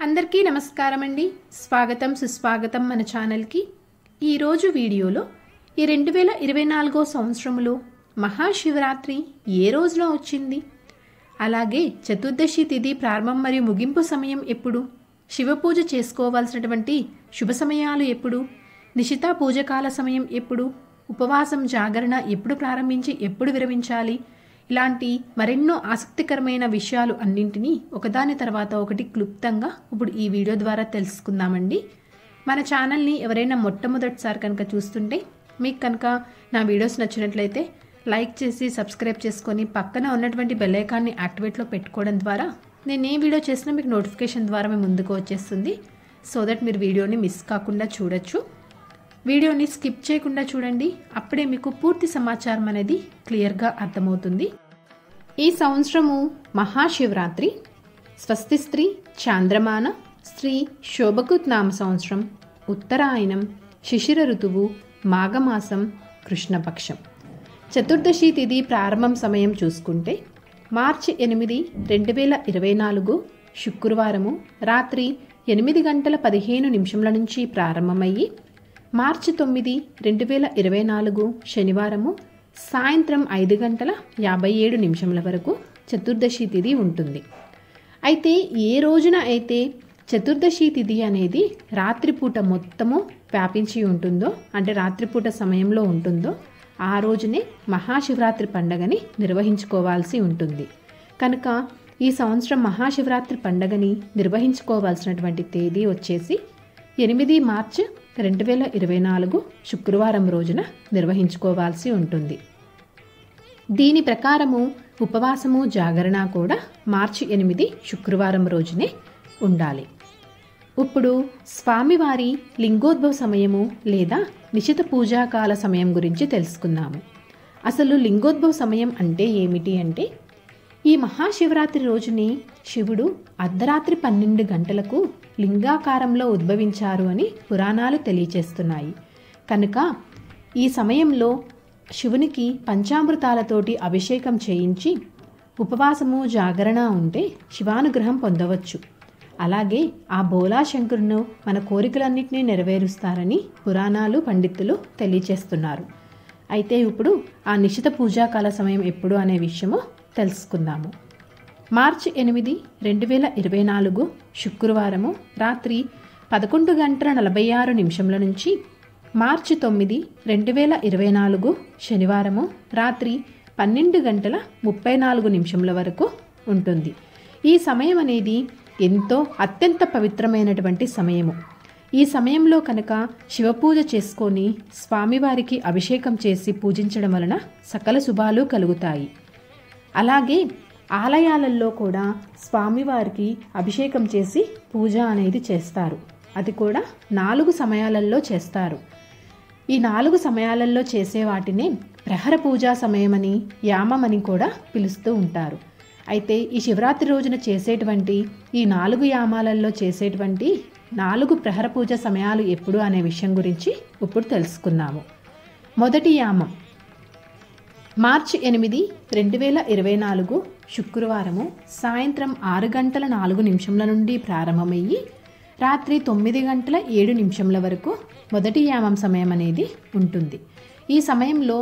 అందరికీ నమస్కారం అండి. స్వాగతం సుస్వాగతం మన ఛానల్కి. ఈరోజు వీడియోలో ఈ 2024 సంవత్సరంలో మహాశివరాత్రి ఏ రోజున వచ్చింది, అలాగే చతుర్దశి తిథి ప్రారంభం మరియు ముగింపు సమయం ఎప్పుడు, శివపూజ చేసుకోవాల్సినటువంటి శుభ సమయాలు ఎప్పుడు, నిశితా పూజకాల సమయం ఎప్పుడు, ఉపవాసం జాగరణ ఎప్పుడు ప్రారంభించి ఎప్పుడు విరమించాలి, ఇలాంటి మరెన్నో ఆసక్తికరమైన విషయాలు అన్నింటినీ ఒకదాని తర్వాత ఒకటి క్లుప్తంగా ఇప్పుడు ఈ వీడియో ద్వారా తెలుసుకుందామండి. మన ఛానల్ని ఎవరైనా మొట్టమొదటిసారి కనుక చూస్తుంటే మీకు కనుక నా వీడియోస్ నచ్చినట్లయితే లైక్ చేసి సబ్స్క్రైబ్ చేసుకొని పక్కన ఉన్నటువంటి బెల్ ఐకాన్ని యాక్టివేట్లో పెట్టుకోవడం ద్వారా నేను ఏ వీడియో చేసినా మీకు నోటిఫికేషన్ ద్వారా మీ ముందుకు వచ్చేస్తుంది. సో దట్ మీరు వీడియోని మిస్ కాకుండా చూడొచ్చు. వీడియోని స్కిప్ చేయకుండా చూడండి, అప్పుడే మీకు పూర్తి సమాచారం అనేది క్లియర్గా అర్థమవుతుంది. ఈ సంవత్సరము మహాశివరాత్రి స్వస్తి స్త్రీ చాంద్రమాన శ్రీ శోభకృత్ నామ సంవత్సరం, ఉత్తరాయణం, శిశిర ఋతువు, మాఘమాసం, కృష్ణపక్షం. చతుర్దశి తిథి ప్రారంభం సమయం చూసుకుంటే మార్చి 8, 2024 శుక్రవారము రాత్రి 8:15 నుంచి ప్రారంభమయ్యి మార్చి 9, 2024 శనివారము సాయంత్రం 5:57 వరకు చతుర్దశి తిథి ఉంటుంది. అయితే ఏ రోజున అయితే చతుర్దశి తిథి అనేది రాత్రిపూట మొత్తము వ్యాపించి ఉంటుందో, అంటే రాత్రిపూట సమయంలో ఉంటుందో, ఆ రోజునే మహాశివరాత్రి పండగని నిర్వహించుకోవాల్సి ఉంటుంది. కనుక ఈ సంవత్సరం మహాశివరాత్రి పండగని నిర్వహించుకోవాల్సినటువంటి తేదీ వచ్చేసి 8 మార్చి 2024 శుక్రవారం రోజున నిర్వహించుకోవాల్సి ఉంటుంది. దీని ప్రకారము ఉపవాసము జాగరణ కూడా మార్చి 8 శుక్రవారం రోజునే ఉండాలి. ఇప్పుడు స్వామివారి లింగోద్భవ సమయము లేదా నిశిత పూజాకాల సమయం గురించి తెలుసుకుందాము. అసలు లింగోద్భవ సమయం అంటే ఏమిటి అంటే, ఈ మహాశివరాత్రి రోజుని శివుడు అర్ధరాత్రి 12 గంటలకు లింగాకారంలో ఉద్భవించారు అని పురాణాలు తెలియచేస్తున్నాయి. కనుక ఈ సమయంలో శివునికి పంచామృతాలతోటి అభిషేకం చేయించి ఉపవాసము జాగరణ ఉంటే శివానుగ్రహం పొందవచ్చు. అలాగే ఆ బోలాశంకరును మన కోరికలన్నింటినీ నెరవేరుస్తారని పురాణాలు పండితులు తెలియచేస్తున్నారు. అయితే ఇప్పుడు ఆ నిశిత పూజాకాల సమయం ఎప్పుడు అనే విషయము తెలుసుకుందాము. మార్చి 8, 2024 శుక్రవారము రాత్రి 11:46 నుంచి మార్చి 9, 2024 శనివారము రాత్రి 12:34 వరకు ఉంటుంది. ఈ సమయం అనేది ఎంతో అత్యంత పవిత్రమైనటువంటి సమయము. ఈ సమయంలో కనుక శివపూజ చేసుకొని స్వామివారికి అభిషేకం చేసి పూజించడం వలన సకల శుభాలు కలుగుతాయి. అలాగే ఆలయాలలో కూడా స్వామివారికి అభిషేకం చేసి పూజ అనేది చేస్తారు. అది కూడా 4 సమయాలలో చేస్తారు. ఈ 4 సమయాలలో చేసే వాటినే ప్రహర పూజా సమయమని, యామమని కూడా పిలుస్తూ ఉంటారు. అయితే ఈ శివరాత్రి రోజున చేసేటువంటి ఈ 4 యామాలలో చేసేటువంటి 4 ప్రహర పూజ సమయాలు ఎప్పుడు అనే విషయం గురించి ఇప్పుడు తెలుసుకుందాము. మొదటి యామం మార్చి 8, 2024 శుక్రవారము సాయంత్రం 6:04 నుండి ప్రారంభమయ్యి రాత్రి 9:07 వరకు మొదటి యామం సమయం అనేది ఉంటుంది. ఈ సమయంలో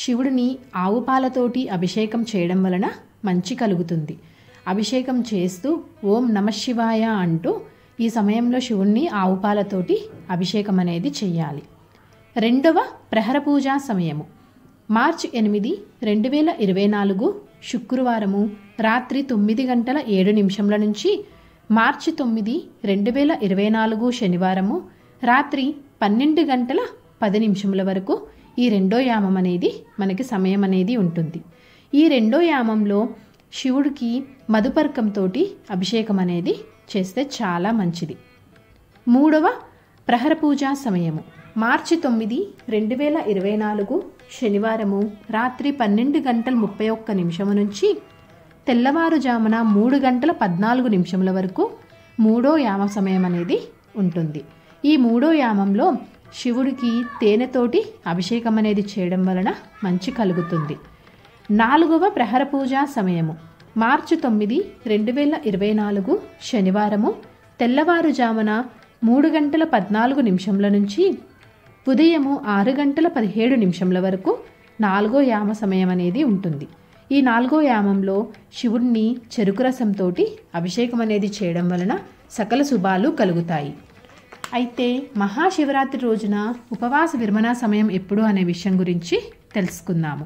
శివుడిని ఆవు పాలతోటి అభిషేకం చేయడం వలన మంచి కలుగుతుంది. అభిషేకం చేస్తూ ఓం నమఃశివాయ అంటూ ఈ సమయంలో శివుణ్ణి ఆవు పాలతోటి అభిషేకం అనేది చెయ్యాలి. రెండవ ప్రహర పూజా సమయము మార్చి 8, 2024 శుక్రవారము రాత్రి 9:07 నుంచి మార్చి 9, 2024 శనివారము రాత్రి 12:10 వరకు ఈ రెండో యామం అనేది మనకి సమయం అనేది ఉంటుంది. ఈ రెండో యామంలో శివుడికి మధుపర్కంతో అభిషేకం అనేది చేస్తే చాలా మంచిది. మూడవ ప్రహర పూజా సమయము మార్చి 9, 2024 శనివారము రాత్రి 12:31 నుంచి తెల్లవారుజామున 3:14 వరకు మూడో యామ సమయం అనేది ఉంటుంది. ఈ మూడో యామంలో శివుడికి తేనెతోటి అభిషేకం అనేది చేయడం వలన మంచి కలుగుతుంది. నాలుగవ ప్రహర పూజా సమయము మార్చి 9, 2024 శనివారము తెల్లవారుజామున 3:14 నుంచి ఉదయము 6:17 వరకు 4వ యామ సమయం అనేది ఉంటుంది. ఈ 4వ యామంలో శివుణ్ణి చెరుకు రసంతో అభిషేకం అనేది చేయడం వలన సకల శుభాలు కలుగుతాయి. అయితే మహాశివరాత్రి రోజున ఉపవాస విరమణ సమయం ఎప్పుడు అనే విషయం గురించి తెలుసుకుందాము.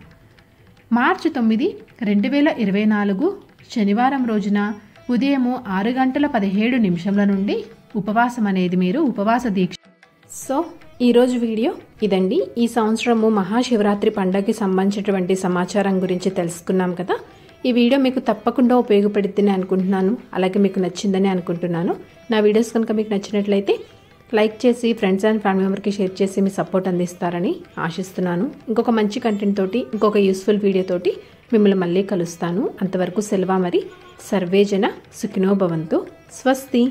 మార్చి 9, 2024 శనివారం రోజున ఉదయము 6:17 నుండి ఉపవాసం అనేది మీరు ఉపవాస దీక్ష. సో ఈరోజు వీడియో ఇదండి. ఈ సంవత్సరము మహాశివరాత్రి పండుగకి సంబంధించినటువంటి సమాచారం గురించి తెలుసుకున్నాం కదా. ఈ వీడియో మీకు తప్పకుండా ఉపయోగపడుతుందని అనుకుంటున్నాను, అలాగే మీకు నచ్చిందని అనుకుంటున్నాను. నా వీడియోస్ కనుక మీకు నచ్చినట్లయితే లైక్ చేసి ఫ్రెండ్స్ అండ్ ఫ్యామిలీ మెంబర్కి షేర్ చేసి మీ సపోర్ట్ అందిస్తారని ఆశిస్తున్నాను. ఇంకొక మంచి కంటెంట్ తోటి, ఇంకొక యూస్ఫుల్ వీడియో తోటి మిమ్మల్ని మళ్ళీ కలుస్తాను. అంతవరకు సెలవు మరి. సర్వేజన సుఖినో భవంతు. స్వస్తి.